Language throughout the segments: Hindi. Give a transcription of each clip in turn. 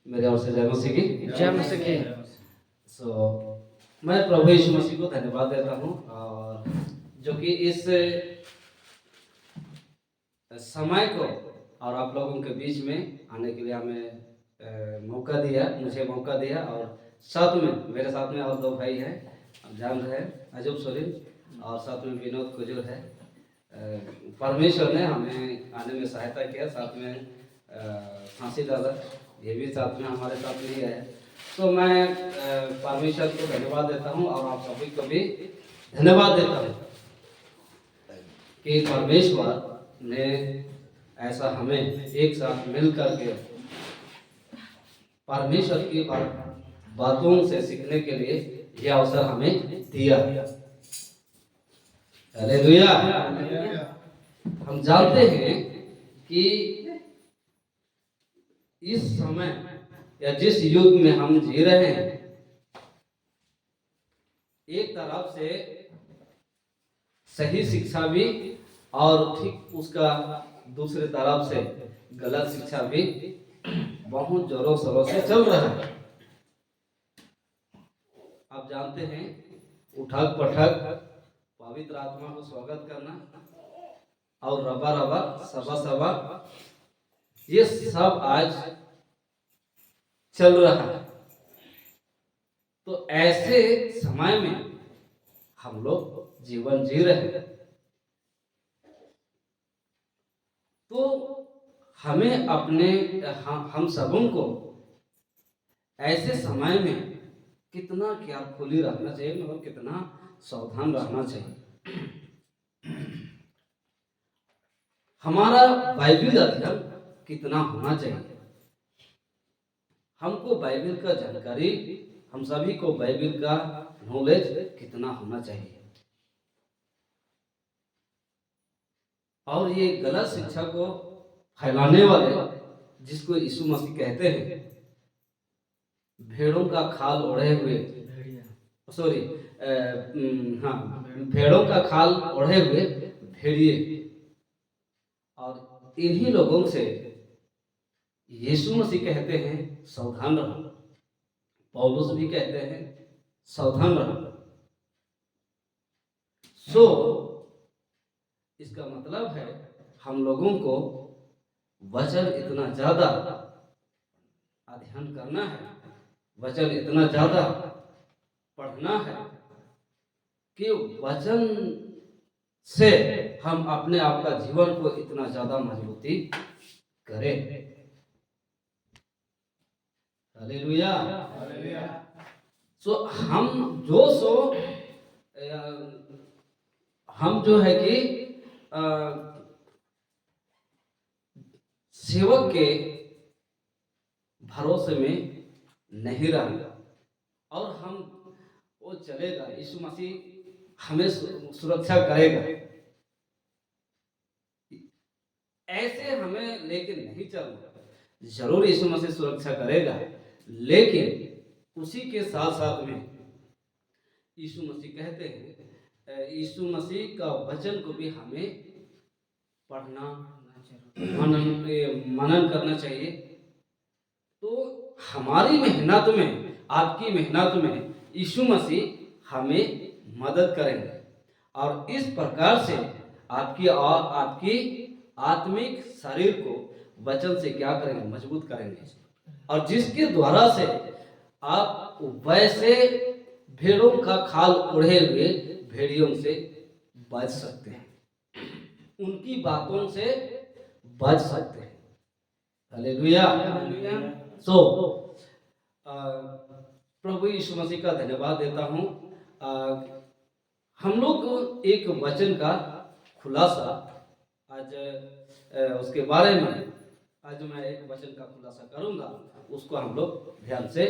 मेरे ओर से जय मसीह की। जय मसीह की। मैं प्रभु यीशु मसीह को धन्यवाद देता हूँ और जो कि इस समय को और आप लोगों के बीच में आने के लिए हमें मौका दिया, मुझे मौका दिया। और साथ में मेरे साथ में और दो भाई हैं, आप जान रहे हैं, अजूब सोरेन और साथ में विनोद कुजूर है। परमेश्वर ने हमें आने में सहायता किया। साथ में फांसी दादा ये भी साथ में हमारे साथ में ही है। तो मैं परमेश्वर को धन्यवाद देता हूँ और आप सभी को भी धन्यवाद देता हूँ कि परमेश्वर ने ऐसा हमें एक साथ मिल करके परमेश्वर की बातों से सीखने के लिए यह अवसर हमें दिया। हालेलुया। हम जानते हैं कि इस समय या जिस युग में हम जी रहे हैं, एक तरफ से सही शिक्षा भी और ठीक उसका दूसरे तरफ से गलत शिक्षा भी बहुत जोरों शोरों से चल रहा है। आप जानते हैं, उठक पठक, पवित्र आत्मा को स्वागत करना और रबा रबा सबा सबा, ये सब आज चल रहा है। तो ऐसे समय में हम लोग जीवन जी रहे हैं, तो हमें अपने हम सबों को ऐसे समय में कितना केयरफुली रहना चाहिए, मतलब कितना सावधान रहना चाहिए। हमारा बाइबल अध्ययन कितना होना चाहिए। हमको बाइबल का जानकारी, हम सभी को बाइबल का नॉलेज कितना होना चाहिए। और ये गलत शिक्षा को फैलाने वाले, जिसको यीशु मसीह कहते हैं, भेड़ों का खाल ओढ़े हुए, सॉरी हाँ, भेड़ों का खाल ओढ़े हुए भेड़िए, और इन्हीं लोगों से यीशु मसीह कहते हैं सावधान रहो। पौलुस भी कहते हैं सावधान रहो। इसका मतलब है हम लोगों को वचन इतना ज्यादा अध्ययन करना है, वचन इतना ज्यादा पढ़ना है कि वचन से हम अपने आप का जीवन को इतना ज्यादा मजबूती करें। हालेलुया। हम जो है कि सेवक के भरोसे में नहीं रहना, और हम वो चलेगा, यीशु मसीह हमें सुरक्षा करेगा, ऐसे हमें लेकिन नहीं चलना। जरूर यीशु मसीह सुरक्षा करेगा, लेकिन उसी के साथ साथ में यीशु मसीह कहते हैं, यीशु मसीह का वचन को भी हमें पढ़ना, मनन करना चाहिए। तो हमारी मेहनत में, आपकी मेहनत में यीशु मसीह हमें मदद करेंगे, और इस प्रकार से आपकी आत्मिक शरीर को वचन से क्या करेंगे, मजबूत करेंगे, और जिसके द्वारा से आप वैसे भेड़ों का खाल ओढ़े हुए भेड़ियों से बच सकते हैं, उनकी बातों से बच सकते हैं। हालेलुया। प्रभु यीशु मसीह का धन्यवाद देता हूँ। हम लोग एक वचन का खुलासा आज उसके बारे में आज मैं एक वचन का खुलासा करूंगा, उसको हम लोग ध्यान से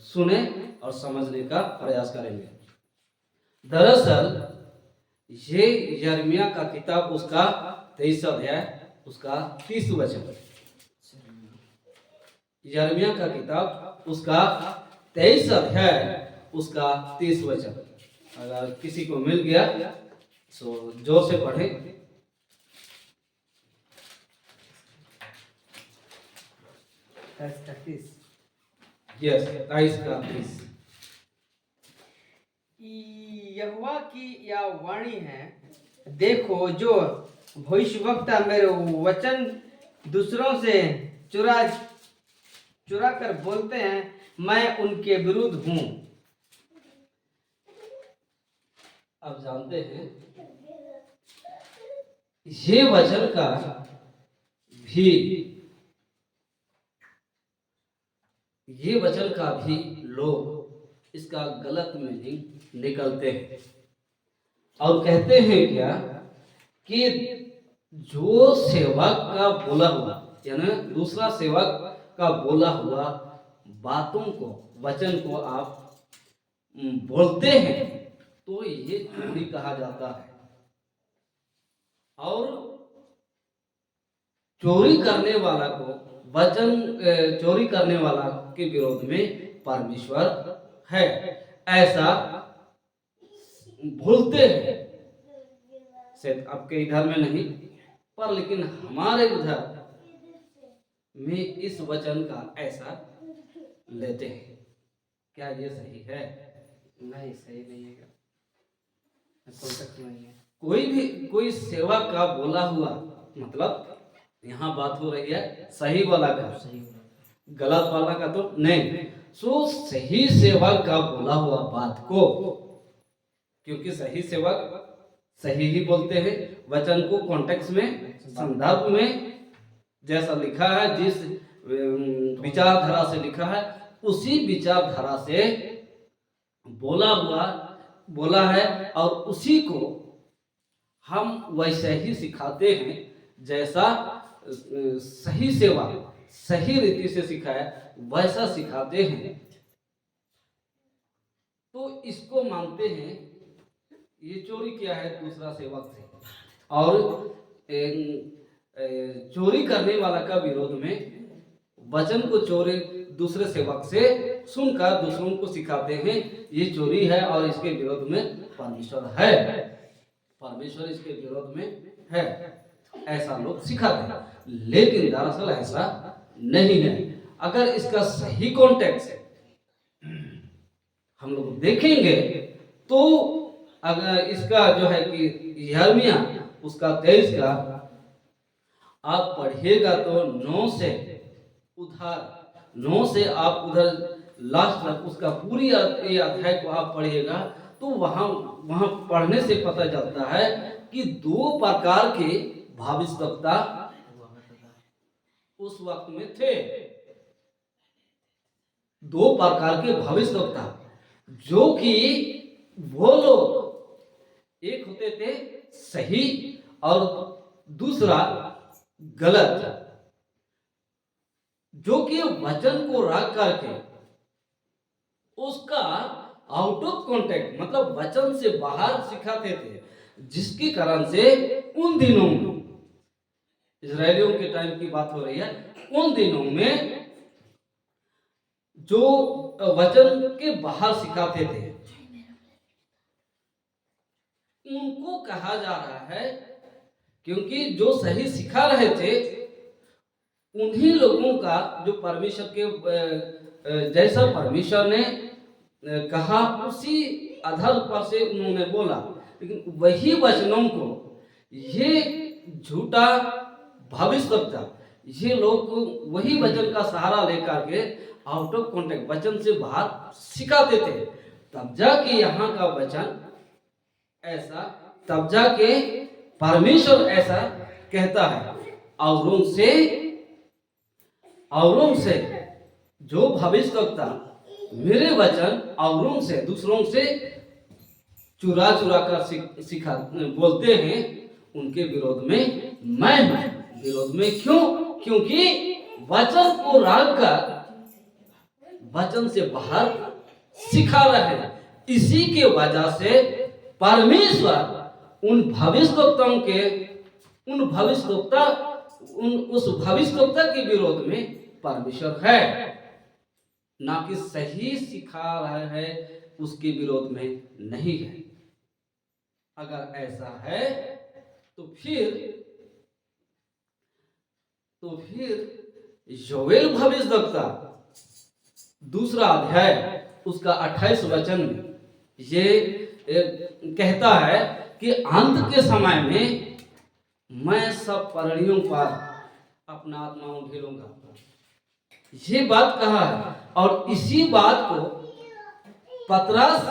सुने और समझने का प्रयास करेंगे। दरअसल ये यिर्मयाह का किताब, उसका 23 अध्याय, उसका 30 वचन। यिर्मयाह का किताब, उसका 23 अध्याय, उसका 30 वचन। अगर किसी को मिल गया तो जोर से पढ़े। यस 23 का 30। यहोवा की यह वाणी है, देखो जो भविष्यवक्ता मेरे वचन दूसरों से चुरा चुरा कर बोलते हैं, मैं उनके विरुद्ध हूँ। आप जानते हैं ये वचन का भी लोग इसका गलत मीनिंग निकलते हैं और कहते हैं क्या कि जो सेवक का बोला हुआ यानी दूसरा सेवक का बोला हुआ बातों को वचन को आप बोलते हैं तो ये चोरी कहा जाता है। और चोरी करने वाला को वचन चोरी करने वाला के विरोध में परमेश्वर है ऐसा भूलते हैं। शायद आपके इधर में नहीं पर लेकिन हमारे उधर में इस वचन का ऐसा लेते हैं। क्या ये सही है? नहीं, सही नहीं है, नहीं है। कोई सेवा का बोला हुआ मतलब यहाँ बात हो रही है सही वाला का, गलत वाला का तो नहीं। सो सही सेवक का बोला हुआ बात को, क्योंकि सही सेवक सही ही बोलते हैं, वचन को कॉन्टेक्स्ट में संदर्भ में जैसा लिखा है, जिस विचारधारा से लिखा है उसी विचारधारा से बोला है और उसी को हम वैसे ही सिखाते हैं जैसा सही सेवा सही रीति से सिखाया वैसा सिखाते हैं। तो इसको मानते हैं ये चोरी किया है दूसरा सेवक से, और चोरी करने वाला का विरोध में वचन को चोरी दूसरे सेवक से सुनकर दूसरों को सिखाते हैं ये चोरी है और इसके विरोध में परमेश्वर है, परमेश्वर इसके विरोध में है, ऐसा लोग सिखाते हैं। लेकिन दरअसल ऐसा नहीं है। अगर इसका सही कॉन्टेक्स्ट हम लोग देखेंगे तो अगर इसका जो है कि यिर्मयाह उसका 23 का आप पढ़िएगा तो 9 से आप उधर लास्ट तक उसका पूरी अध्याय को आप पढ़िएगा तो वहां पढ़ने से पता चलता है कि 2 प्रकार के भविष्यवक्ता उस वक्त में थे। 2 प्रकार के भविष्यवक्ता जो कि वो लोग एक होते थे सही और दूसरा गलत, जो कि वचन को रख करके उसका आउट ऑफ कॉन्टेक्ट मतलब वचन से बाहर सिखाते थे, जिसके कारण से उन दिनों में इजरायलियों के टाइम की बात हो रही है, उन दिनों में जो वचन के बाहर सिखाते थे उनको कहा जा रहा है, क्योंकि जो सही सिखा रहे थे उन्हीं लोगों का जो परमेश्वर के जैसा परमेश्वर ने कहा उसी आधार पर से उन्होंने बोला, लेकिन वही वचनों को ये झूठा भविष्यवक्ता ये लोग वही वचन का सहारा लेकर के आउट ऑफ कॉन्टेक्ट वचन से बाहर सिखाते थे। तब जाके यहाँ का वचन ऐसा, तब जाके परमेश्वर ऐसा कहता है, औरों से जो भविष्यवक्ता मेरे वचन औरों से दूसरों से चुरा कर सिखा बोलते हैं उनके विरोध में मैं विरोध में क्यों? क्योंकि वचन को रख कर वचन से बाहर सिखा रहे हैं। इसी के वजह से परमेश्वर उन भविष्यवक्ताओं के उस भविष्यवक्ता के विरोध में परमेश्वर है, ना कि सही सिखा रहा है उसके विरोध में नहीं है। अगर ऐसा है तो फिर योवेल भविष्यद्वक्ता दूसरा अध्याय उसका 28 वचन में ये कहता है कि अंत के समय में मैं सब प्राणियों पर अपना आत्मा उंडेलूंगा। ये बात कहा है और इसी बात को पतरस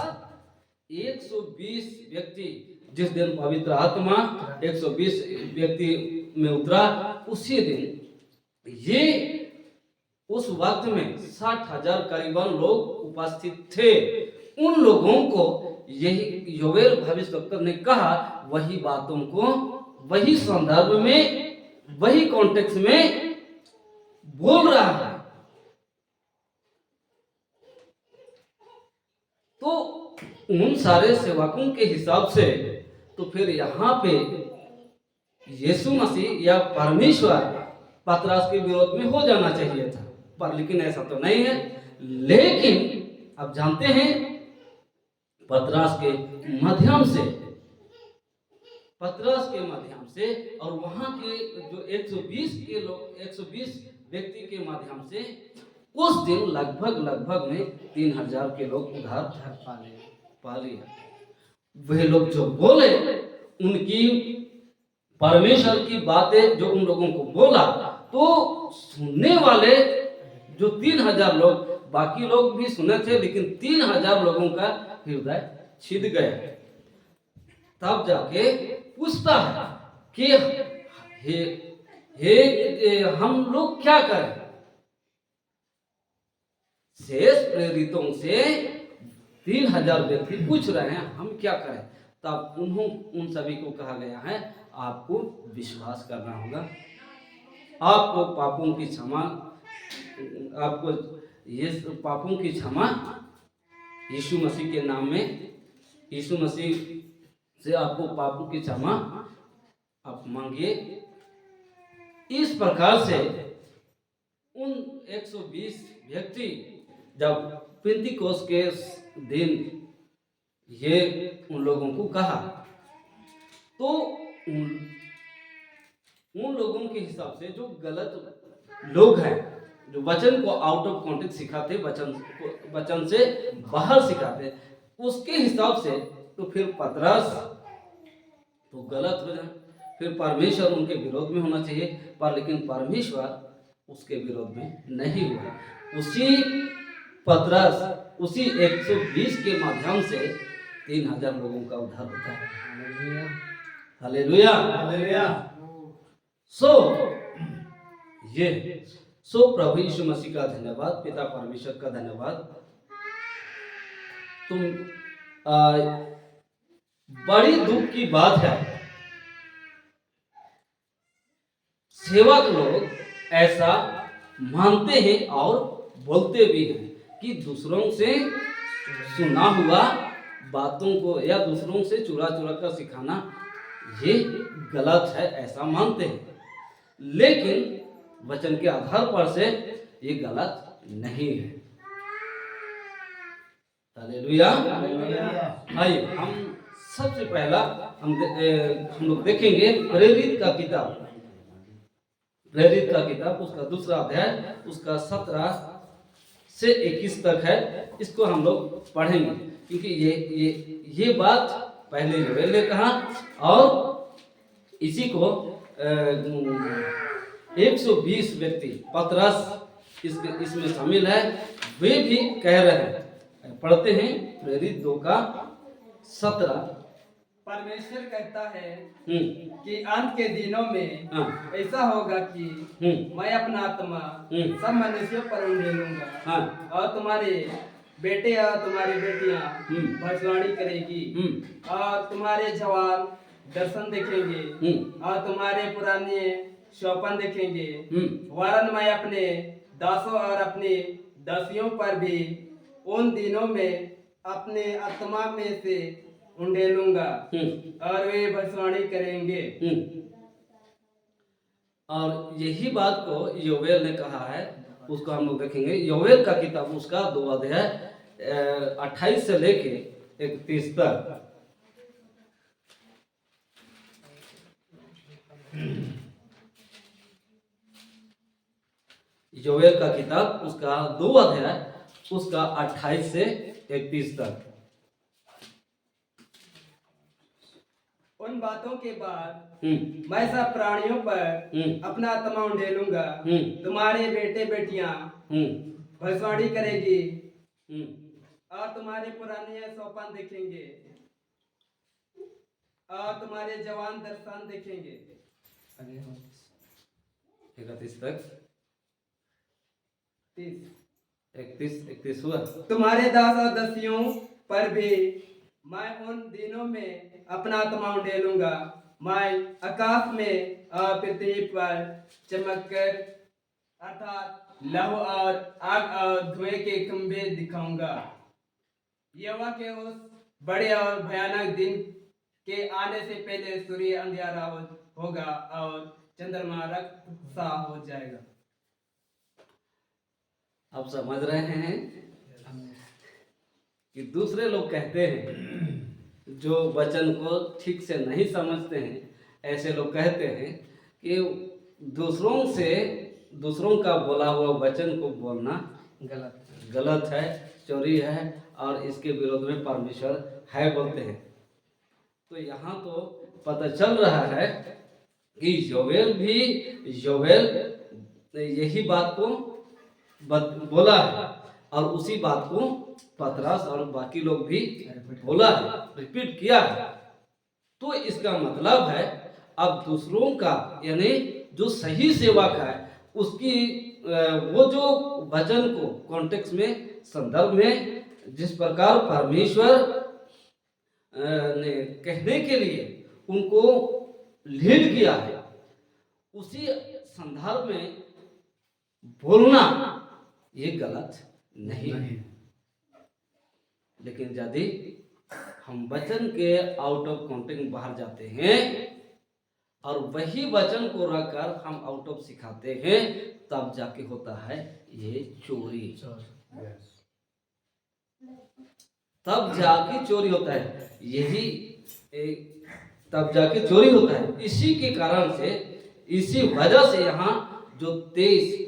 120 व्यक्ति जिस दिन पवित्र आत्मा 120 व्यक्ति में उतरा उसी दिन ये उस वक्त में 60,000 करीबन लोग उपस्थित थे। उन लोगों को यही योवेल भविष्यवक्ता ने कहा, वही बातों को वही संदर्भ में वही कॉन्टेक्स्ट में बोल रहा है। तो उन सारे सेवकों के हिसाब से तो फिर यहाँ पे यीशु मसीह या परमेश्वर पतरस के विरोध में हो जाना चाहिए था, पर लेकिन ऐसा तो नहीं है। लेकिन अब जानते हैं पतरस के माध्यम से और वहां के जो 120 के लोग 120 व्यक्ति के माध्यम से उस दिन लगभग में 3,000 के लोग उधार पा लिया। वे लोग जो बोले उनकी परमेश्वर की बातें जो उन लोगों को बोला तो सुनने वाले जो 3,000 लोग, बाकी लोग भी सुने थे लेकिन 3,000 लोगों का हृदय छिद गया। तब जाके पूछता है कि हे हम लोग क्या करें? शेष प्रेरितों से 3,000 व्यक्ति पूछ रहे हैं हम क्या करें। तब उन सभी को कहा गया है आपको विश्वास करना होगा, आपको पापों की क्षमा, आपको ये पापों की क्षमा यीशु मसीह के नाम में, यीशु मसीह से आपको पापों की क्षमा आप मांगिए। इस प्रकार से उन 120 व्यक्ति जब पेंतिकोस्त के दिन ये उन लोगों को कहा तो उन लोगों के हिसाब से जो गलत लोग हैं, जो वचन को आउट ऑफ कॉन्टेक्स्ट सिखाते, वचन से बाहर सिखाते, उसके हिसाब से तो फिर पतरस तो गलत हो जाए, फिर परमेश्वर उनके विरोध में होना चाहिए, पर लेकिन परमेश्वर उसके विरोध में नहीं हुआ। उसी पतरस उसी 120 के माध्यम से 3,000 लोगों का उद्धार होता है। Hallelujah hallelujah. सो प्रभु यीशु मसीह का धन्यवाद, पिता परमेश्वर का धन्यवाद। तुम बड़ी दुख की बात है, सेवक लोग ऐसा मानते हैं और बोलते भी हैं कि दूसरों से सुना हुआ बातों को या दूसरों से चुरा कर सिखाना ये गलत है, ऐसा मानते हैं। लेकिन वचन के आधार पर से ये गलत नहीं है। हालेलुया। आइए हम सबसे पहला हम लोग देखेंगे प्रेरित का किताब उसका दूसरा अध्याय उसका 17 से 21 तक है। इसको हम लोग पढ़ेंगे क्योंकि ये बात पहले योवेल ने कहा और इसी को 120 व्यक्ति पतरस इसमें शामिल है, वे भी कह रहे हैं। पढ़ते हैं प्रेरित 2 का 17। परमेश्वर कहता है कि अंत के दिनों में ऐसा होगा कि मैं अपना आत्मा सब मनुष्यों पर उंडेलूंगा और तुम्हारे बेटे और तुम्हारी बेटियां भविष्यवाणी करेगी और तुम्हारे जवान दर्शन देखेंगे और तुम्हारे पुराने स्वप्न देखेंगे। वरन मैं अपने दासों और अपनी दासियों पर भी उन दिनों में अपने आत्मा में से उंडेलूंगा और वे भविष्यवाणी करेंगे। और यही बात को योवेल ने कहा है, उसको हम लोग देखेंगे। योवेल का किताब उसका 2 अध्याय 28 से लेके 31 तक। योवेल का किताब उसका 2 अध्याय उसका 28 से 31 तक। उन बातों के बाद हम्म मैं सब प्राणियों पर अपना आत्मा उंडेलूंगा। तुम्हारे बेटे बेटियां भविष्यवाणी करेगी और तुम्हारे पुराने सौपन देखेंगे और तुम्हारे जवान दर्शन देखेंगे। 31 तक 31 हुआ। तुम्हारे दास और दासियों पर भी मैं उन दिनों में अपना आत्मा उंडेलूंगा। मैं आकाश में और पृथ्वी पर चमक कर अर्थात लहू और आग और धुएं के खंभे दिखाऊंगा। यहोवा के उस बड़े और भयानक दिन के आने से पहले सूर्य अंधियारा होगा और चंद्रमा रक्त सा हो जाएगा। आप समझ रहे हैं कि दूसरे लोग कहते हैं जो वचन को ठीक से नहीं समझते हैं, ऐसे लोग कहते हैं कि दूसरों का बोला हुआ वचन को बोलना गलत है, चोरी है और इसके विरोध में परमेश्वर है बोलते हैं। तो यहाँ तो पता चल रहा है कि योवेल यही बात को बोला है और उसी बात को पतरस और बाकी लोग भी बोला है, रिपीट किया है। तो इसका मतलब है अब दूसरों का यानी जो सही सेवक है उसकी वो जो वचन को कॉन्टेक्स्ट में संदर्भ में जिस प्रकार परमेश्वर ने कहने के लिए उनको लीड किया है उसी संदर्भ में बोलना ये गलत नहीं है। लेकिन यदि हम वचन के आउट ऑफ कॉन्टेक्स्ट बाहर जाते हैं और वही वचन को रखकर हम आउट ऑफ सिखाते हैं तब जाके होता है ये चोरी। तब जाके चोरी होता है, यही तब जाके चोरी होता है। इसी के कारण से इसी वजह से यहाँ जो 23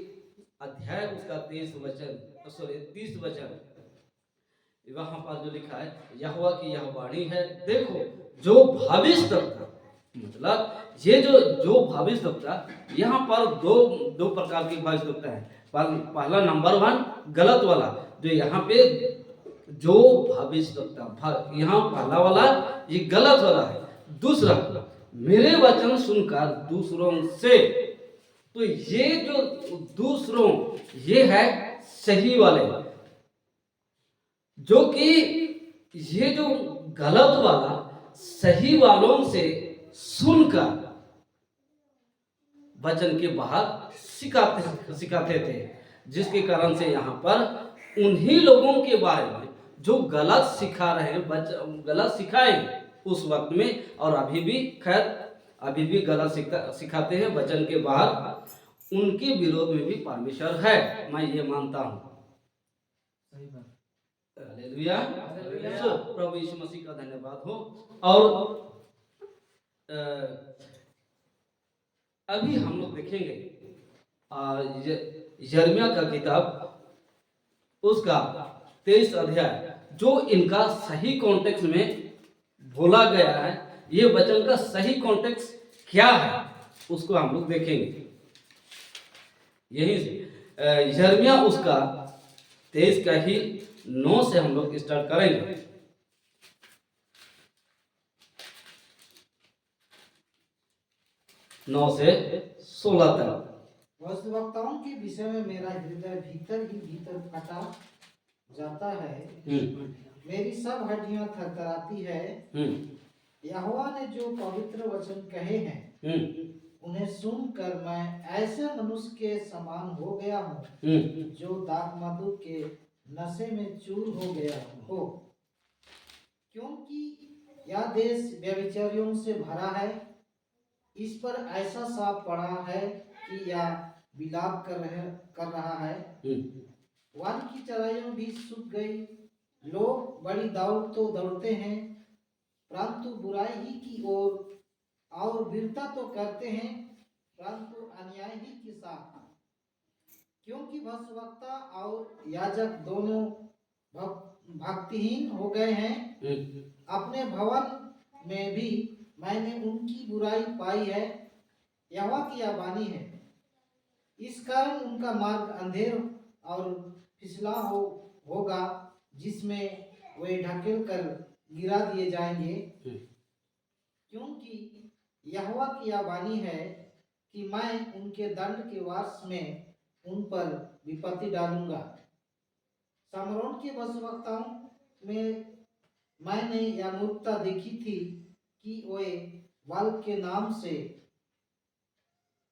अध्याय उसका 30 वचन वहां पर जो लिखा है यहोवा की यह वाणी है, देखो जो भविष्यवक्ता, मतलब ये जो भविष्यवक्ता यहाँ पर दो प्रकार की भविष्यवक्ता है। पहला नंबर 1 गलत वाला जो यहाँ पे जो भविष्यवक्ता यहाँ पहला वाला ये गलत वाला है। दूसरा मेरे वचन सुनकर दूसरों से, तो ये जो दूसरों ये है सही वाले, जो कि ये जो गलत वाला सही वालों से सुनकर वचन के बाहर सिखाते थे, जिसके कारण से यहाँ पर उन्हीं लोगों के बारे में जो गलत सिखा रहे हैं, गलत सिखाएंगे उस वक्त में और अभी भी गलत सिखाते हैं वचन के बाहर, उनके विरोध में भी परमेश्वर है, मैं ये मानता हूँ। हालेलुया। प्रभु यीशु मसीह का धन्यवाद हो। और अभी हम लोग देखेंगे यिर्मयाह का किताब उसका 23 अध्याय जो इनका सही कॉन्टेक्स्ट में बोला गया है, ये वचन का सही कॉन्टेक्स्ट क्या है उसको हम लोग देखेंगे। यही से यिर्मयाह उसका 23 का ही 9 से हम लोग स्टार्ट करेंगे। 9 से 16 तक। भविष्यवक्ताओं के विषय में मेरा हृदय भीतर ही भीतर फटा जाता है, मेरी सब हड्डियां थरथराती है। यहोवा ने जो पवित्र वचन कहे हैं उन्हें सुनकर मैं ऐसे मनुष्य के समान हो गया हूँ जो दाखमधु के नशे में चूर हो गया हो, क्योंकि यह देश व्यभिचारियों से भरा है। इस पर ऐसा साफ पड़ा है कि यह विलाप कर रहा है। वन की चराइयां भी सूख गई, लोग बड़ी दौड़ तो दौड़ते हैं परंतु बुराई ही की ओर, और वीरता तो करते हैं परंतु अन्याय ही के साथ। क्योंकि भविष्यवक्ता और याजक दोनों भक्तिहीन हो गए हैं। अपने भवन में भी मैंने उनकी बुराई पाई है। यहोवा की यह वाणी है, इस कारण उनका मार्ग अंधेर और फिसला होगा, जिसमें वे ढकेल कर गिरा दिए जाएंगे। क्योंकि यहोवा की यह वाणी है कि मैं उनके दंड के वर्ष में उन पर विपत्ति डालूंगा। सामरोन के भविष्यवक्ताओं में मैंने यह मूर्खता देखी थी कि वे वाल के नाम से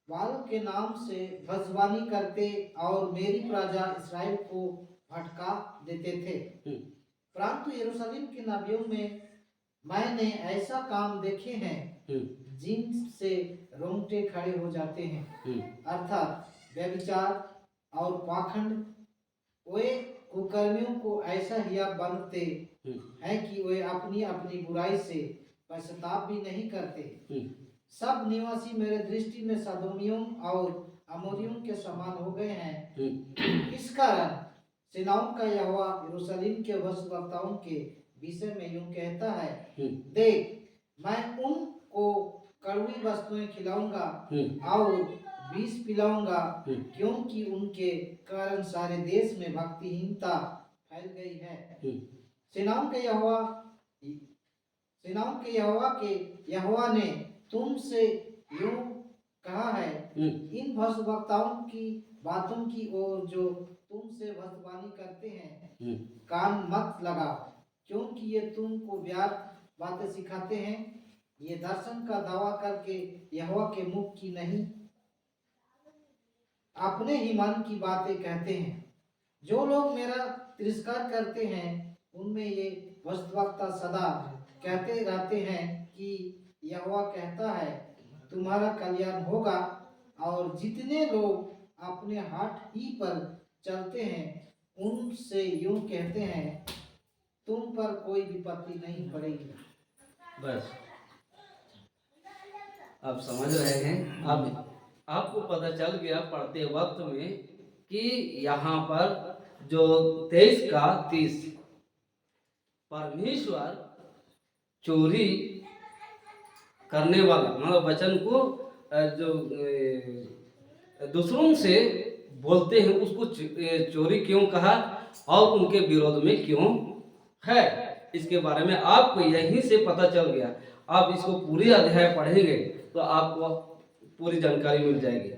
भविष्यवाणी करते और मेरी प्रजा इस्राएल को भटका देते थे। परंतु यरूशलेम के नबियों में मैंने ऐसा काम देखे हैं जिनसे रोंगटे खड़े हो जाते हैं, अर्थात व्यभिचार और पाखंड। वे कुकर्मियों को ऐसा हिया बनते हैं कि वे अपनी अपनी बुराई से पश्चाताप भी नहीं करते। सब निवासी मेरे दृष्टि में सदोमियों और अमोरियों के समान हो गए हैं। इस कारण सेनाओं का यहोवा यरूशलेम के भविष्यवक्ताओं के विषय में यूं कहता है, देख, मैं उनको कड़वी वस्तुएं खिलाऊंगा और विष पिलाऊंगा, क्योंकि उनके कारण सारे देश में भक्तिहीनता फैल गई है। सेनाओं के यहोवा ने तुमसे यूं कहा है, इन भविष्यवक्ताओं की बातों की ओर जो तुमसे भविष्यवाणी करते हैं कान मत लगाओ, क्योंकि ये तुमको व्यर्थ बातें सिखाते हैं। ये दर्शन का दावा करके यहोवा के मुख की नहीं, अपने ही मन की बातें कहते हैं। जो लोग मेरा तिरस्कार करते हैं उनमें ये भविष्यवक्ता सदा कहते रहते हैं कि यहोवा कहता है, तुम्हारा कल्याण होगा। और जितने लोग अपने हाथ ही पर चलते हैं उनसे यूं कहते हैं, तुम पर कोई विपत्ति नहीं पड़ेगी। बस आप समझ रहे हैं। अब आपको पता चल गया पढ़ते वक्त में कि यहाँ पर जो 23 का 30 परमेश्वर चोरी करने वाला मतलब वचन को जो दूसरों से बोलते हैं उसको चोरी क्यों कहा और उनके विरोध में क्यों है, इसके बारे में आपको यहीं से पता चल गया। आप इसको पूरी अध्याय पढ़ेंगे तो आपको पूरी जानकारी मिल जाएगी।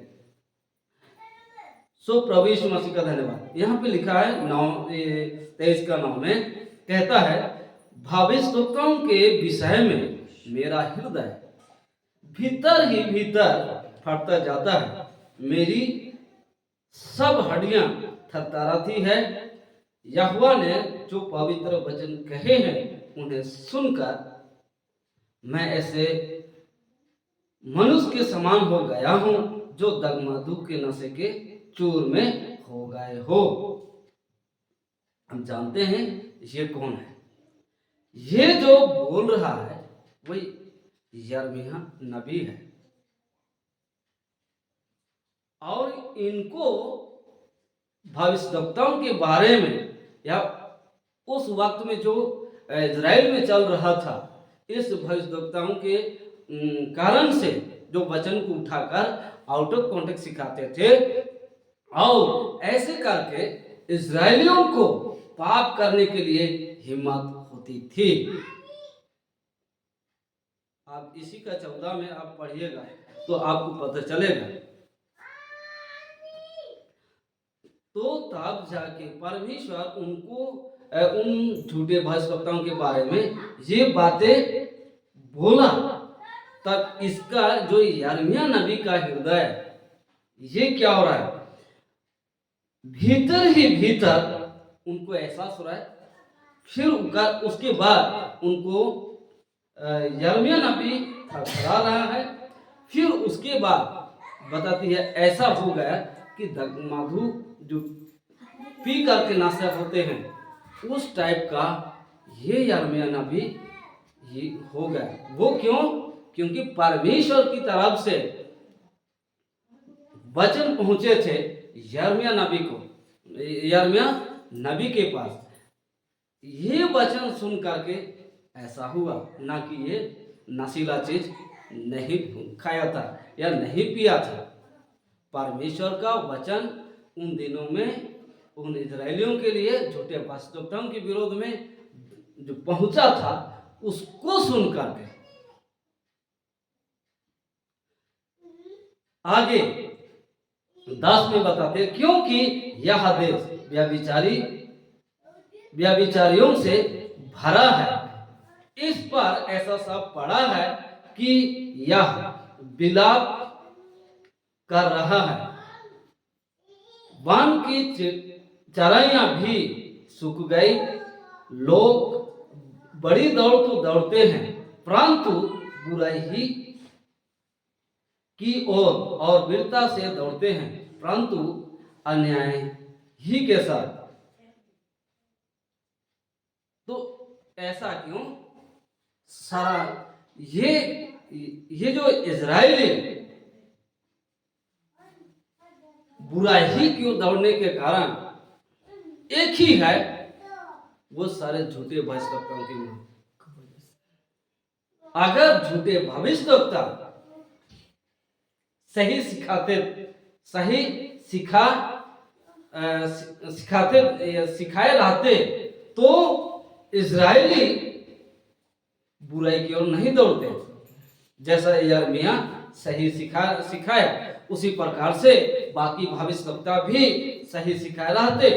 सो प्रभु यीशु मसीह का धन्यवाद। यहाँ पे लिखा है 23 का 9 में कहता है, भविष्यवक्ताओं के विषय में मेरा हृदय भीतर ही भीतर फटता जाता है, मेरी सब हड्डियां थरथराती है। यहोवा ने जो पवित्र वचन कहे हैं उन्हें सुनकर मैं ऐसे मनुष्य के समान हो गया हूं जो दगमधु के नशे के चूर में हो गए हो। हम जानते हैं ये कौन है। ये जो बोल रहा है वही यिर्मयाह नबी है और इनको भविष्यवक्ताओं के बारे में या उस वक्त में जो इजराइल में चल रहा था इस भविष्यवक्ताओं के कारण से जो वचन को उठाकर आउट ऑफ कॉन्टेक्स्ट सिखाते थे और ऐसे करके इजरायलियों को पाप करने के लिए हिम्मत होती थी। आप इसी का 14 में आप पढ़िएगा तो आपको पता चलेगा। तो तब जाके परमेश्वर उनको उन झूठे भविष्यवक्ताओं के बारे में ये बातें बोला। तब इसका जो यिर्मयाह नबी का हृदय ये क्या हो रहा है, भीतर ही भीतर उनको एहसास हो रहा है। फिर उसके बाद उनको यिर्मयाह नबी थरथरा रहा है। फिर उसके बाद बताती है ऐसा हो गया कि दगमधु जो पी करके नाशा होते हैं उस टाइप का ये यिर्मयाह नबी ये हो गया। वो क्यों? क्योंकि परमेश्वर की तरफ से वचन पहुंचे थे यिर्मयाह नबी के पास। ये वचन सुन करके ऐसा हुआ, ना कि ये नशीला चीज नहीं खाया था या नहीं पिया था। परमेश्वर का वचन उन दिनों में उन इजरायलियों के लिए झूठे भविष्यवक्ताओं के विरोध में जो पहुंचा था, उसको सुन करके आगे 10 में बताते हैं, क्योंकि यह देश व्यभिचारियों से भरा है, इस पर ऐसा सब पड़ा है कि यह विलाप कर रहा है। वन की चराइयां भी सूख गई, लोग बड़ी दौड़ तो दौड़ते हैं, परंतु बुराई ही की ओर और वीरता से दौड़ते हैं, परंतु अन्याय ही के साथ। तो ऐसा क्यों? सारा ये जो इजराइली बुराई ही क्यों दौड़ने के कारण एक ही है, वो सारे झूठे भविष्यवक्ताओं की मां। अगर झूठे भविष्यवक्ता सही सिखाए रहते तो इजरायली बुराई की ओर नहीं दौड़ते। जैसा यिर्मयाह सही सिखाया, उसी प्रकार से बाकी भविष्यवक्ता भी सही सिखाए रहते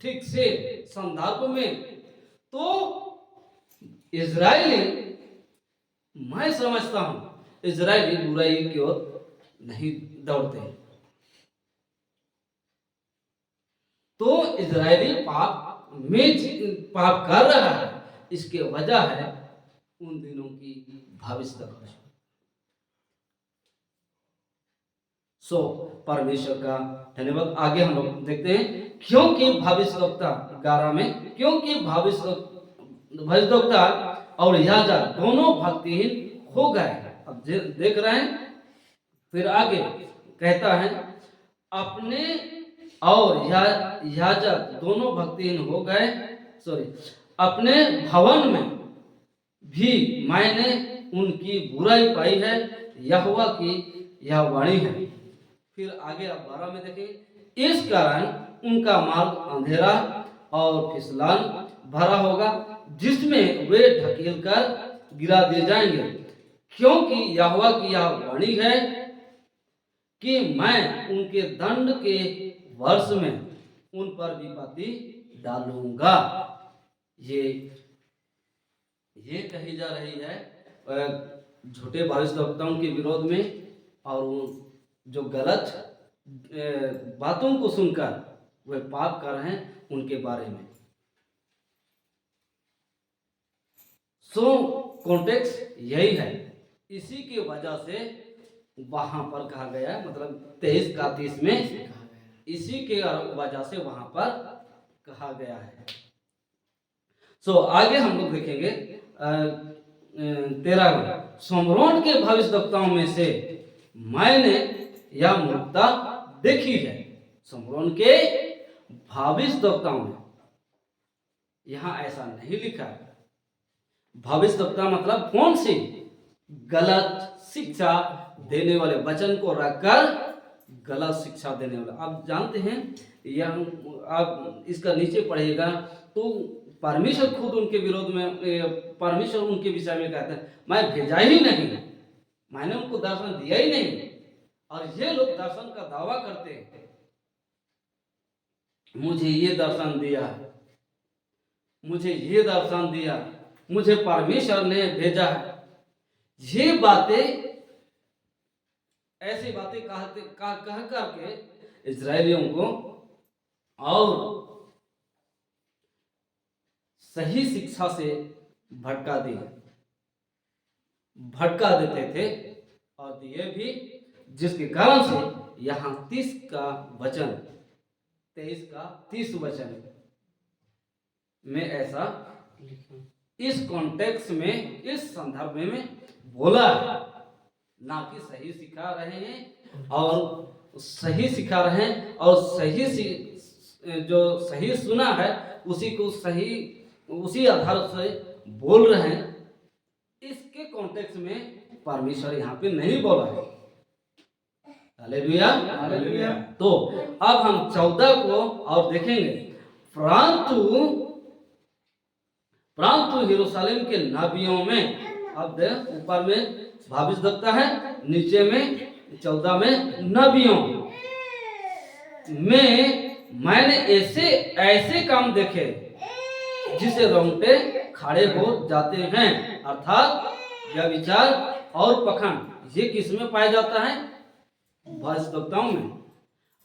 ठीक से संदर्भ में, तो इजरायली, मैं समझता हूं इजरायली बुराई की ओर नहीं दौड़ते। तो इजरायली पाप कर रहा है, इसके वजह है उन दिनों की भविष्यवाणी। सो परमेश्वर का धन्यवाद। आगे हम लोग देखते हैं, क्योंकि भविष्यवक्ता 11 में, क्योंकि भविष्यवक्ता और याजक दोनों भक्तिहीन हो गए। अब देख रहे हैं, फिर आगे कहता है, अपने और याजक दोनों भक्तिहीन हो गए। अपने भवन में भी मैंने उनकी बुराई पाई है, यहोवा की यह वाणी है। फिर आगे आप 12 में देखें, इस कारण उनका मार्ग अंधेरा और फिसलन भरा होगा, जिसमें वे ढकेल कर गिरा दिए जाएंगे, क्योंकि यहोवा की यह वाणी है कि मैं उनके दंड के वर्ष में उन पर विपत्ति डालूंगा। ये कही जा रही है झूठे भविष्यवक्ताओं के विरोध में, और जो गलत बातों को सुनकर वे पाप कर रहे हैं उनके बारे में। सो कॉन्टेक्स्ट यही है, इसी की वजह से वहां पर कहा गया, मतलब 23 का 30 में इसी के वजह से वहां पर कहा गया है। सो आगे हम लोग देखेंगे 13 में, सोमरोन के भविष्यवक्ताओं में से मैंने यह मूर्खता देखी है। सोमरोन के भविष्यवक्ताओं में, यहां ऐसा नहीं लिखा है। भविष्यवक्ता मतलब कौन सी? गलत शिक्षा देने वाले, वचन को रखकर गलत शिक्षा देने वाला। आप जानते हैं, यह आप इसका नीचे पढ़िएगा तो परमेश्वर खुद उनके विरोध में, परमेश्वर उनके विषय में कहते हैं, मैं भेजा ही नहीं, मैंने उनको दर्शन दिया ही नहीं। और ये लोग दर्शन का दावा करते हैं, मुझे ये दर्शन दिया, मुझे ये दर्शन दिया, मुझे परमेश्वर ने भेजा है। ये बातें, ऐसी बातें कह करके इजरायलियों को और सही शिक्षा से भटका देते थे और दिए भी, जिसके कारण से यहाँ 23 का वचन में ऐसा इस कॉन्टेक्स्ट में, इस संदर्भ में बोला है, ना कि सही सिखा रहे हैं और सही सिखा रहे हैं और जो सही सुना है उसी को सही उसी आधार से बोल रहे हैं। इसके कॉन्टेक्स्ट में परमेश्वर यहाँ पे नहीं बोला है। Hallelujah, hallelujah. तो अब हम 14 को और देखेंगे। परंतु यरूशलेम के नबियों में, अब देख ऊपर में भविष्यवक्ता है, नीचे में 14 में नबियों में मैंने ऐसे काम देखे जिसे रोंगटे खड़े हो जाते हैं। अर्थात व्यभिचार और पखंड ये किस में पाया जाता है? भविष्यवक्ताओं में।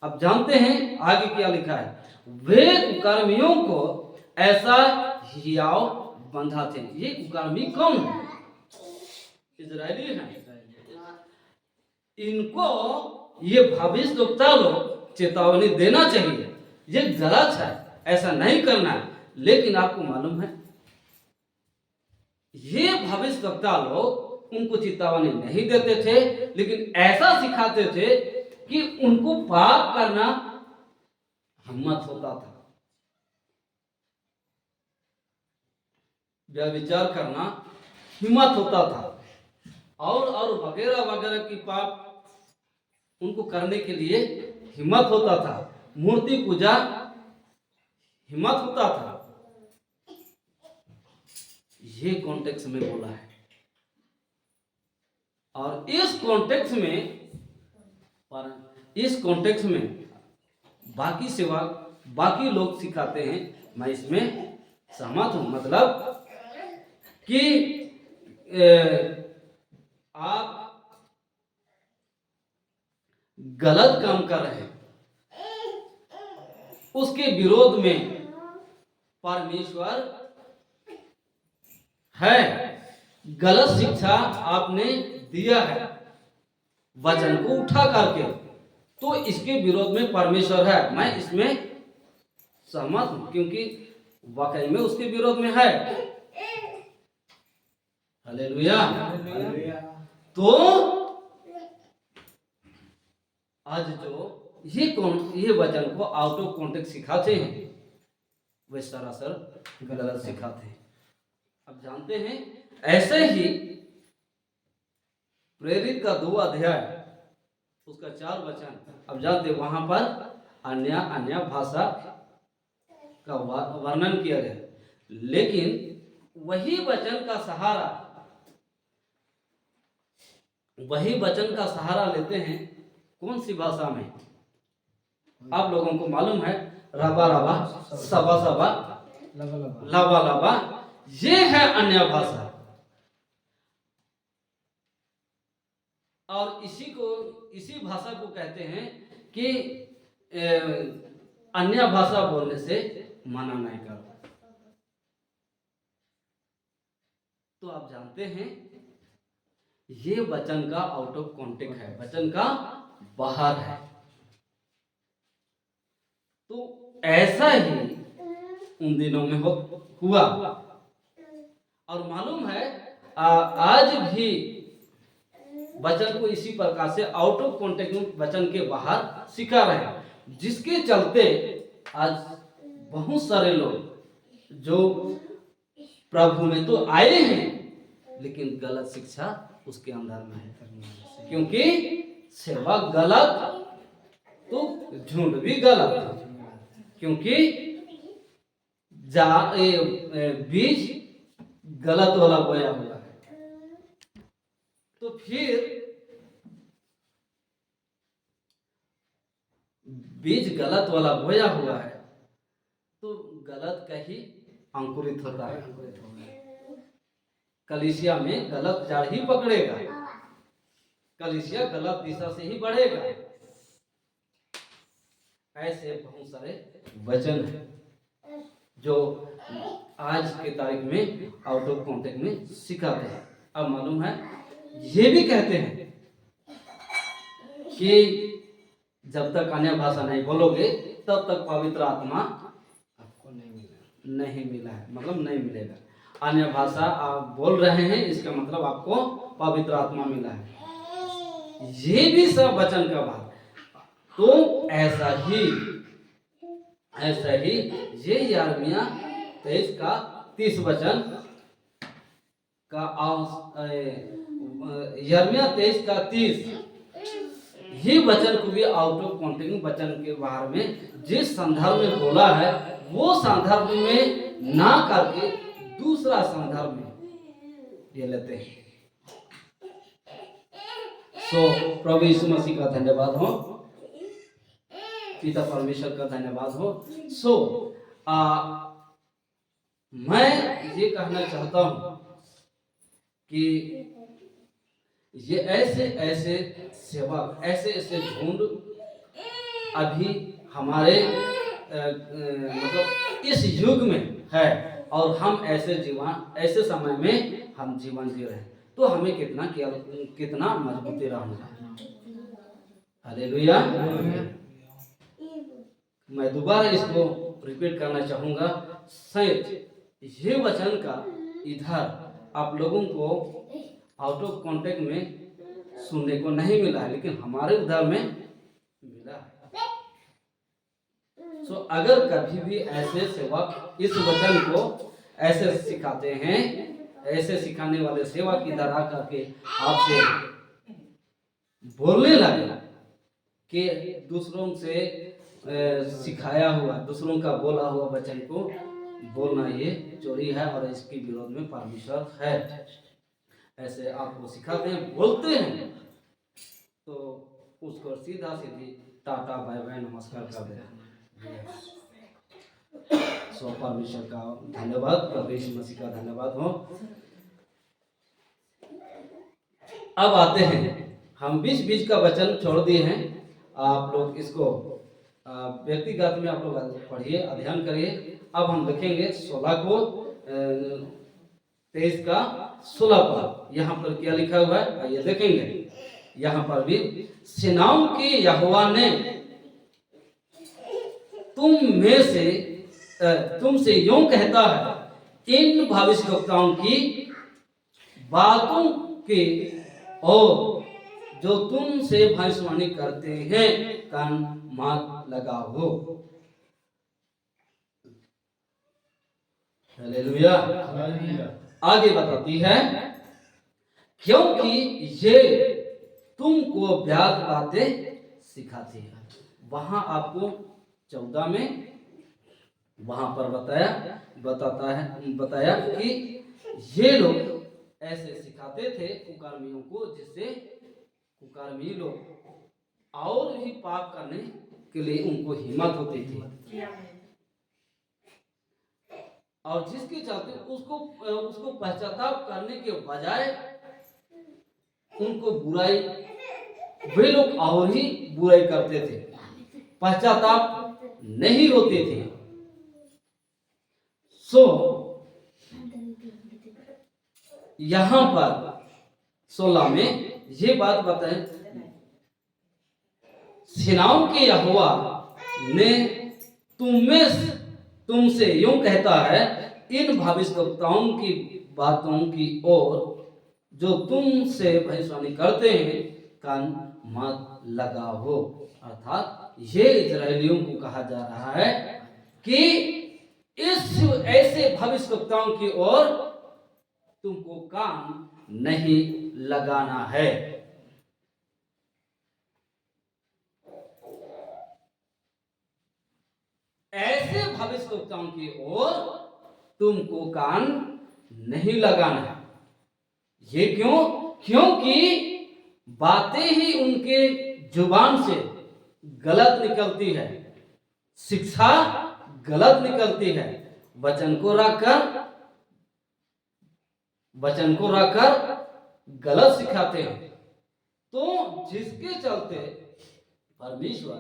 अब जानते हैं आगे क्या लिखा है। वे कुकर्मियों को ऐसा हियाव बंधा थे। ये कुकर्मी कौन है? इजरायली हैं। इनको ये भविष्यवक्ता लोग चेतावनी देना चाहिए, ये गलत है, ऐसा नहीं करना है। लेकिन आपको मालूम है ये भविष्यवक्ता लोग उनको चेतावनी नहीं देते थे, लेकिन ऐसा सिखाते थे कि उनको पाप करना हिम्मत होता था, व्यभिचार करना हिम्मत होता था, और वगैरह वगैरह की पाप उनको करने के लिए हिम्मत होता था। मूर्ति पूजा हिम्मत होता था। ये कॉन्टेक्स्ट में बोला है। और इस कॉन्टेक्स्ट में बाकी लोग सिखाते हैं, मैं इसमें सहमत हूं। मतलब कि आप गलत काम कर रहे हैं, उसके विरोध में परमेश्वर है। गलत शिक्षा आपने दिया है वचन को उठा करके, तो इसके विरोध में परमेश्वर है। मैं इसमें सहमत हूं, क्योंकि वाकई में उसके विरोध में है। हालेलुया। तो आज जो ये वचन को आउट ऑफ कॉन्टेक्स्ट सिखाते हैं, वे सरासर गलत सिखाते हैं। अब जानते हैं ऐसे ही प्रेरित का 2 अध्याय उसका 4 वचन, अब जानते हैं वहां पर अन्य भाषा का वर्णन किया गया, लेकिन वही वचन का सहारा लेते हैं कौन सी भाषा में? आप लोगों को मालूम है, रबा रबा, सबा सबा, लबा लबा, ये है अन्य भाषा। और इसी भाषा को कहते हैं कि अन्य भाषा बोलने से मना नहीं करो। तो आप जानते हैं ये वचन का आउट ऑफ कॉन्टेक्स्ट है, वचन का बाहर है। तो ऐसा ही उन दिनों में हुआ। और मालूम है आज भी वचन को इसी प्रकार से आउट ऑफ कॉन्टेक्स्ट में वचन के बाहर सिखा रहे हैं, जिसके चलते आज बहुत सारे लोग जो प्रभु में तो आए हैं, लेकिन गलत शिक्षा उसके अंदर में है। क्योंकि सेवा गलत तो झुंड भी गलत, क्योंकि बीज गलत वाला बोया हुआ है। तो फिर बीज गलत वाला बोया हुआ है, तो गलत का ही अंकुरित होता है। कलीसिया में गलत जड़ ही पकड़ेगा, कलीसिया गलत दिशा से ही बढ़ेगा। ऐसे बहुत सारे वचन हैं जो आज के तारीख में आउट ऑफ कॉन्टेक्स्ट में सिखाते हैं। अब मालूम है ये भी कहते हैं कि जब तक अन्य भाषा नहीं बोलोगे तब तक पवित्र आत्मा आपको नहीं मिला है, मतलब नहीं मिलेगा। अन्य भाषा आप बोल रहे हैं, इसका मतलब आपको पवित्र आत्मा मिला है। ये भी सब वचन का भाग। तो ऐसा ही ये यिर्मयाह 23 का 30 वचन का यिर्मयाह 23 का 30 ये वचन को भी आउट ऑफ कॉन्टेक्स्ट वचन के बारे में जिस संदर्भ में बोला है वो संदर्भ में ना करके दूसरा संदर्भ में ये लेते हैं। प्रभु यीशु मसीह का धन्यवाद हो, पिता परमेश्वर का धन्यवाद हो। मैं ये कहना चाहता हूं कि ये ऐसे सेवक ऐसे झुंड अभी हमारे मतलब इस युग में है और हम ऐसे समय में हम जीवन जी रहे हैं, तो हमें कितना मजबूती रहना चाहिए। हालेलुया। मैं दोबारा इसको रिपीट करना चाहूंगा। शायद ये वचन का इधर आप लोगों को आउट ऑफ कॉन्टेक्ट में सुनने को नहीं मिला है, लेकिन हमारे उधर में मिला है। अगर कभी भी ऐसे सेवक इस वचन को ऐसे सिखाते हैं, ऐसे सिखाने वाले सेवक इधर आकर के आपसे बोलने लगे कि दूसरों से सिखाया हुआ, दूसरों का बोला हुआ वचन को बोलना ये चोरी है और इसके विरोध में परमेश्वर है, ऐसे आपको सिखाते हैं, बोलते हैं, तो उसको सीधा सीधी टाटा बाय बाय नमस्कार कर दें। परमेश्वर का धन्यवाद, प्रभु यीशु मसीह का धन्यवाद हो। अब आते हैं, हम बीच का वचन छोड़ दिए हैं, आप लोग इसको व्यक्तिगत में आप लोग पढ़िए, अध्ययन करिए। अब हम देखेंगे 16 को 23 का 16 पर यहाँ पर क्या लिखा हुआ है, आइए देखेंगे। यहाँ पर भी सेनाओं के यहोवा ने तुमसे यूं कहता है, इन भविष्यवक्ताओं की बातों के और जो तुमसे भविष्यवाणी करते हैं कान मत लगाओ। हालेलुया। आगे बताती है, क्योंकि ये तुमको व्याध बातें सिखाती है। वहां आपको 14 में वहां पर बताया कि ये लोग ऐसे सिखाते थे कुकर्मियों को, जिससे कुकर्मी लोग और भी पाप करने के लिए उनको हिम्मत होती थी, और जिसके चलते उसको पश्चाताप करने के बजाय उनको बुराई, वे लोग और ही बुराई करते थे, पश्चाताप नहीं होते थे। यहां पर 16 में ये बात बताएं, सेनाओं के यहोवा ने तुमसे यूं कहता है, इन भविष्यवक्ताओं की बातों की ओर जो तुमसे भविष्यवाणी करते हैं कान मत लगाओ। अर्थात ये इजरायलियों को कहा जा रहा है कि इस ऐसे भविष्यवक्ताओं की ओर तुमको कान नहीं लगाना है। ऐसे भविष्यवक्ताओं की ओर तुमको कान नहीं लगाना है। ये क्यों? क्योंकि बातें ही उनके जुबान से गलत निकलती है, शिक्षा गलत निकलती है, वचन को रखकर गलत सिखाते हैं। तो जिसके चलते परमेश्वर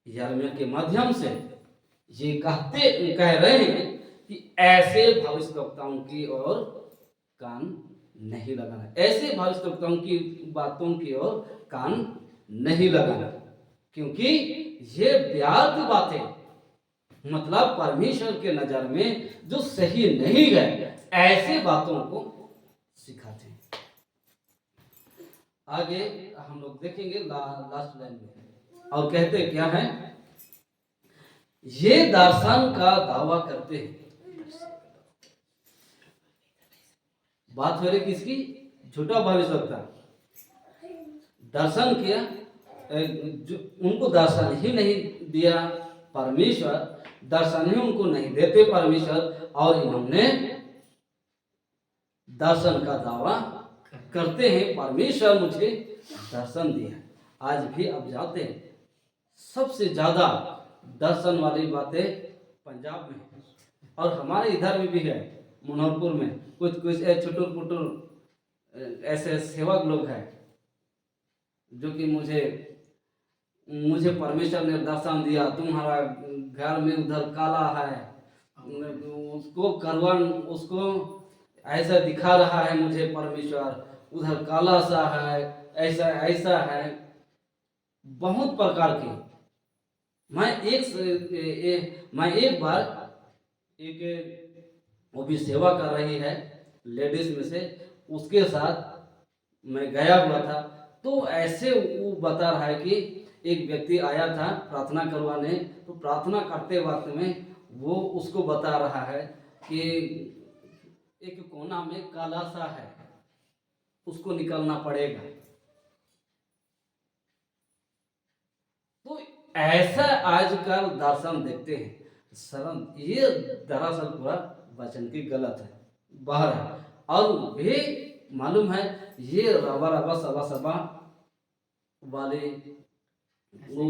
यिर्मयाह के माध्यम से ये कह रहे हैं कि ऐसे भविष्यवक्ताओं की ओर कान नहीं लगाना, ऐसे भविष्यवक्ताओं की बातों की ओर कान नहीं लगाना, क्योंकि ये व्याध बातें, मतलब परमेश्वर के नजर में जो सही नहीं है, ऐसे बातों को सिखाते हैं। आगे हम लोग देखेंगे लास्ट लाइन में। और कहते क्या है, ये दर्शन का दावा करते हैं। बात हो रही किसकी? झूठा भविष्यवक्ता। दर्शन किया, उनको दर्शन ही नहीं दिया परमेश्वर, दर्शन ही उनको नहीं देते परमेश्वर, और इन्होंने दर्शन का दावा करते हैं, परमेश्वर मुझे दर्शन दिया। आज भी अब जाते हैं, सबसे ज्यादा दर्शन वाली बातें पंजाब में है, और हमारे इधर में भी है, मनोहरपुर में कुछ कुछ छुटुर पुटुर ऐसे सेवक लोग हैं जो कि मुझे परमेश्वर ने दर्शन दिया, तुम्हारा घर में उधर काला है, उसको करवन, उसको ऐसा दिखा रहा है मुझे परमेश्वर, उधर काला सा है, ऐसा ऐसा है, बहुत प्रकार के। मैं एक बार वो भी सेवा कर रही है लेडीज में से, उसके साथ मैं गया हुआ था। तो ऐसे वो बता रहा है कि एक व्यक्ति आया था प्रार्थना करवाने, तो प्रार्थना करते वक्त में वो उसको बता रहा है कि एक कोना में काला सा है, उसको निकलना पड़ेगा। तो ऐसा आजकल दर्शन देखते हैं शरण, ये दरअसल पूरा वचन की गलत है, बाहर है। और भी मालूम है ये रबा रबा सभा सभा वाले वो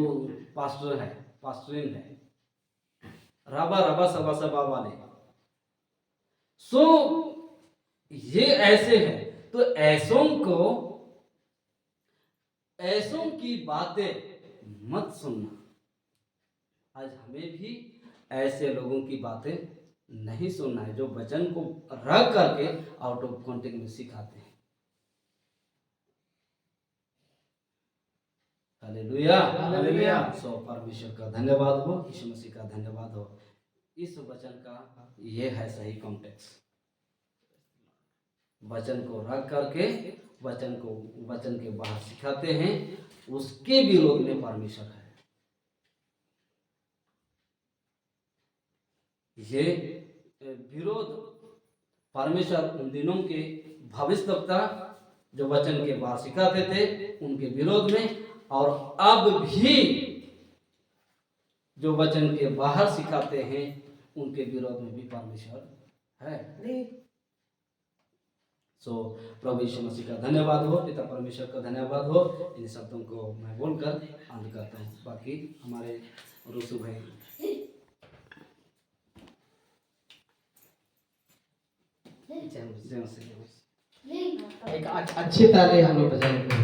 पास्टर है, पास्टरिन है, रबा रबा सभा सभा वाले। सो ये ऐसे हैं। तो ऐसों की बातें मत सुनना। आज हमें भी ऐसे लोगों की बातें नहीं सुनना है जो वचन को रख करके आउट ऑफ कॉन्टेक्स्ट में सिखाते हैं। Hallelujah, hallelujah. सो परमेश्वर का धन्यवाद हो, यीशु मसीह का धन्यवाद हो। इस वचन का ये है सही कॉन्टेक्स्ट। वचन को रख करके वचन के बाहर सिखाते हैं, उसके विरोध में परमेश्वर है। ये विरोध परमेश्वर उन दिनों के भविष्यवक्ता जो वचन के बाहर सिखाते थे उनके विरोध में, और अब भी जो वचन के बाहर सिखाते हैं उनके विरोध में भी परमेश्वर है। सो प्रभु यीशु मसीह का धन्यवाद हो, पिता परमेश्वर का धन्यवाद हो। इन शब्दों को मैं बोलकर अंत करता हूँ। बाकी हमारे रूसु भाई एक अच्छी ताली हम लोग बजाएंगे।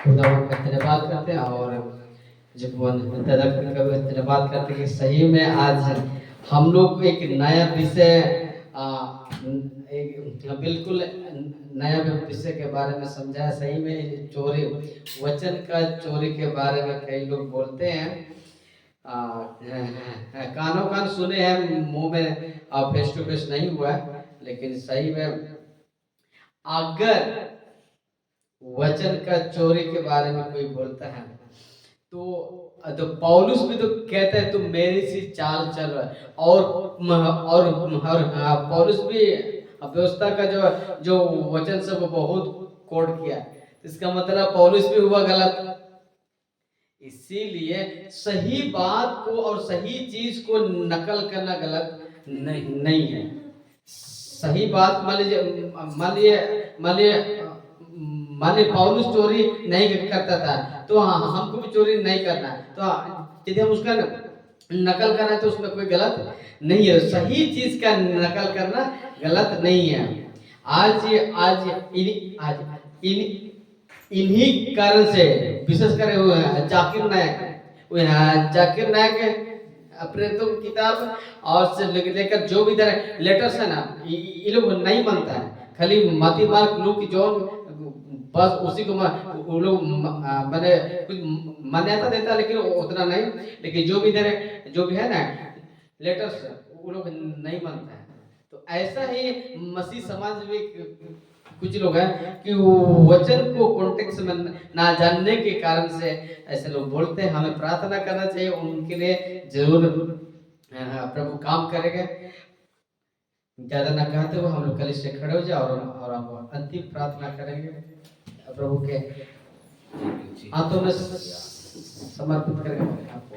खुदावन का धन्यवाद करते हैं, और जब धन्यवाद करते हैं कि सही में आज हम लोग एक नया विषय, बिल्कुल नया विषय के बारे में समझा। सही में चोरी, वचन का चोरी के बारे में कई लोग बोलते हैं, कानों कान सुने हैं, मुंह में फेस टू फेस नहीं हुआ है। लेकिन सही में अगर वचन का चोरी के बारे में कोई बोलता है तो पौलुस भी तो कहता है तुम मेरी सी चाल चल रहा है। और पौलुस भी व्यवस्था का जो वचन सब बहुत कोट किया, इसका मतलब पौलुस भी हुआ गलत। इसीलिए सही बात को और सही चीज को नकल करना गलत नहीं है। सही बात मान लिए पौलुस चोरी नहीं करता था, तो हमको भी चोरी नहीं करना है। तो यदि हम उसका नकल करना है तो उसमें कोई गलत नहीं है। सही चीज का नकल करना गलत नहीं है। आज इन्हीं कारण से विशेषकर जाकिर नायक प्रेरितों की किताब और से लेकर जो भी लेटर्स है ना, ये लोग नहीं मानता है। खाली मत्ती मार्क लूक जॉन बस उसी को वो लोग मैंने कुछ मान्यता देता, लेकिन उतना नहीं। लेकिन जो भी है ना लेटर्स, वो लोग नहीं मानता है। तो ऐसा ही मसीह समाज में कुछ लोग हैं कि वो वचन को कॉन्टेक्स्ट में ना जानने के कारण से ऐसे लोग बोलते हैं। हमें प्रार्थना करना चाहिए, उनके लिए जरूर प्रभु काम करेंगे। ज्यादा ना कहते हुए हम लोग कल से खड़े हो जाए और हम अंतिम प्रार्थना करेंगे। प्रभु के हाथों में समर्पित करेंगे आपको।